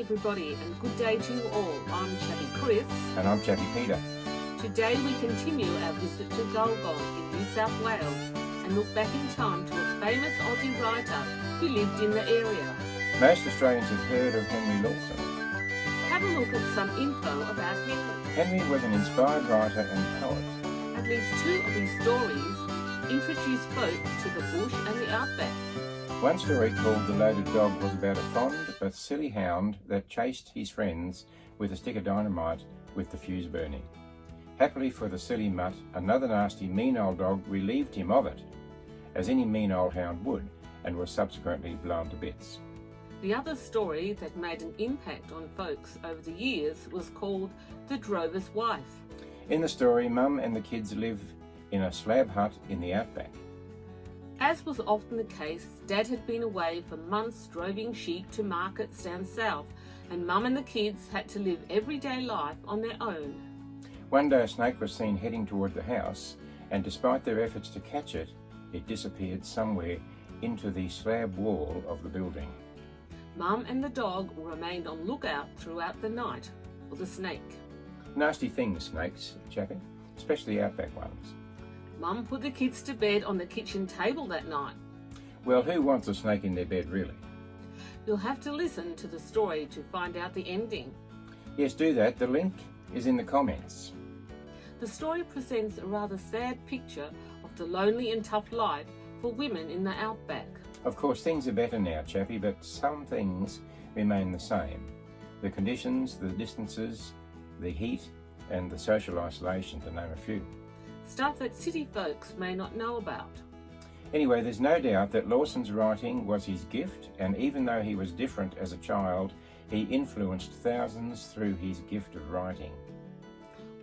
everybody, and good day to you all. I'm Chappie Chris. And I'm Chappie Peter. Today we continue our visit to Gulgong in New South Wales and look back in time to a famous Aussie writer who lived in the area. Most Australians have heard of Henry Lawson. Have a look at some info about Henry. Henry was an inspired writer and poet. At least two of his stories introduce folks to the bush and the outback. One story called The Loaded Dog was about a fond but silly hound that chased his friends with a stick of dynamite with the fuse burning. Happily for the silly mutt, another nasty mean old dog relieved him of it, as any mean old hound would, and was subsequently blown to bits. The other story that made an impact on folks over the years was called The Drover's Wife. In the story, Mum and the kids live in a slab hut in the outback. As was often the case, Dad had been away for months droving sheep to markets down south, and Mum and the kids had to live everyday life on their own. One day a snake was seen heading toward the house, and despite their efforts to catch it, it disappeared somewhere into the slab wall of the building. Mum and the dog remained on lookout throughout the night for the snake. Nasty things, snakes, Chappie, especially outback ones. Mum put the kids to bed on the kitchen table that night. Well, who wants a snake in their bed, really? You'll have to listen to the story to find out the ending. Yes, do that. The link is in the comments. The story presents a rather sad picture of the lonely and tough life for women in the outback. Of course, things are better now, Chappie, but some things remain the same. The conditions, the distances, the heat, and the social isolation, to name a few. Stuff that city folks may not know about. Anyway, there's no doubt that Lawson's writing was his gift, and even though he was different as a child, he influenced thousands through his gift of writing.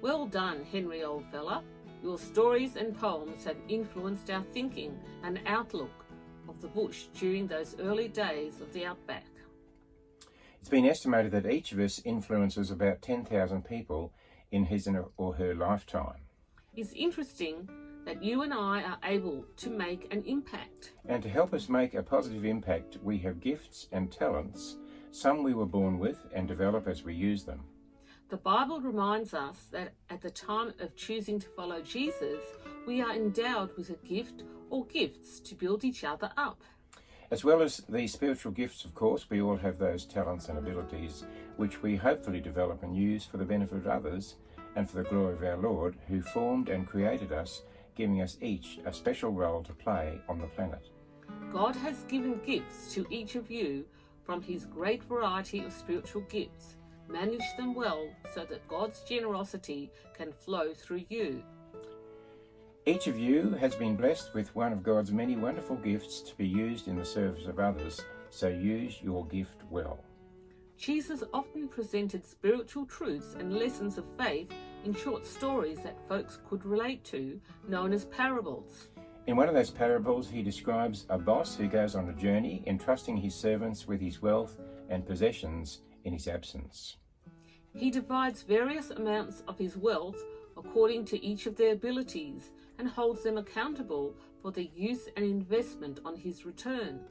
Well done, Henry, old fella. Your stories and poems have influenced our thinking and outlook of the bush during those early days of the outback. It's been estimated that each of us influences about 10,000 people in his or her lifetime. It's interesting that you and I are able to make an impact. And to help us make a positive impact, we have gifts and talents, some we were born with and develop as we use them. The Bible reminds us that at the time of choosing to follow Jesus, we are endowed with a gift or gifts to build each other up. As well as the spiritual gifts, of course, we all have those talents and abilities which we hopefully develop and use for the benefit of others and for the glory of our Lord, who formed and created us, giving us each a special role to play on the planet. God has given gifts to each of you from his great variety of spiritual gifts. Manage them well so that God's generosity can flow through you. Each of you has been blessed with one of God's many wonderful gifts to be used in the service of others, so use your gift well. Jesus often presented spiritual truths and lessons of faith in short stories that folks could relate to, known as parables. In one of those parables, he describes a boss who goes on a journey, entrusting his servants with his wealth and possessions in his absence. He divides various amounts of his wealth according to each of their abilities and holds them accountable for their use and investment on his return.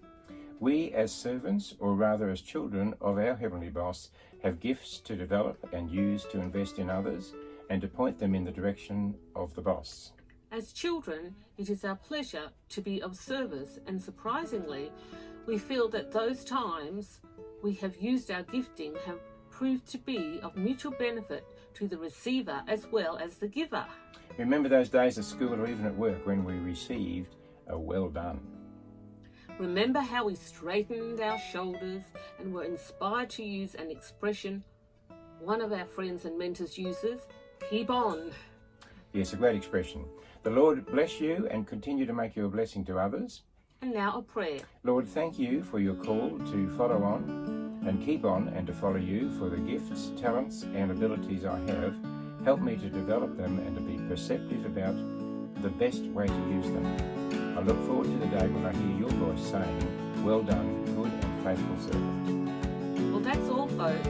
We as servants, or rather as children of our Heavenly Boss, have gifts to develop and use to invest in others and to point them in the direction of the boss. As children, it is our pleasure to be of service, and surprisingly, we feel that those times we have used our gifting have proved to be of mutual benefit to the receiver as well as the giver. Remember those days at school or even at work when we received a well done. Remember how we straightened our shoulders and were inspired to use an expression one of our friends and mentors uses, keep on. Yes, a great expression. The Lord bless you and continue to make you a blessing to others. And now a prayer. Lord, thank you for your call to follow on and keep on and to follow you, for the gifts, talents and abilities I have. Help me to develop them and to be perceptive about the best way to use them. I look forward to the day when I hear your voice saying, well done, good and faithful servant. Well, that's all, folks.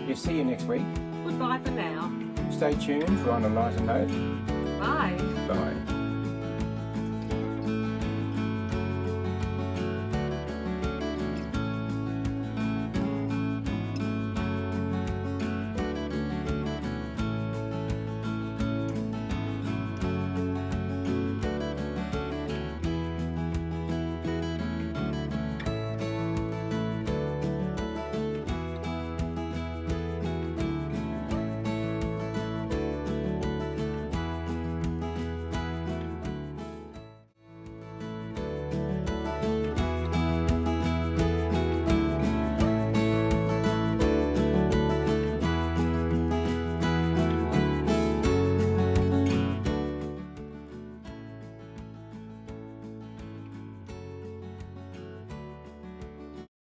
Yes, see you next week. Goodbye for now. Stay tuned for On a Lighter Note. Bye. Bye.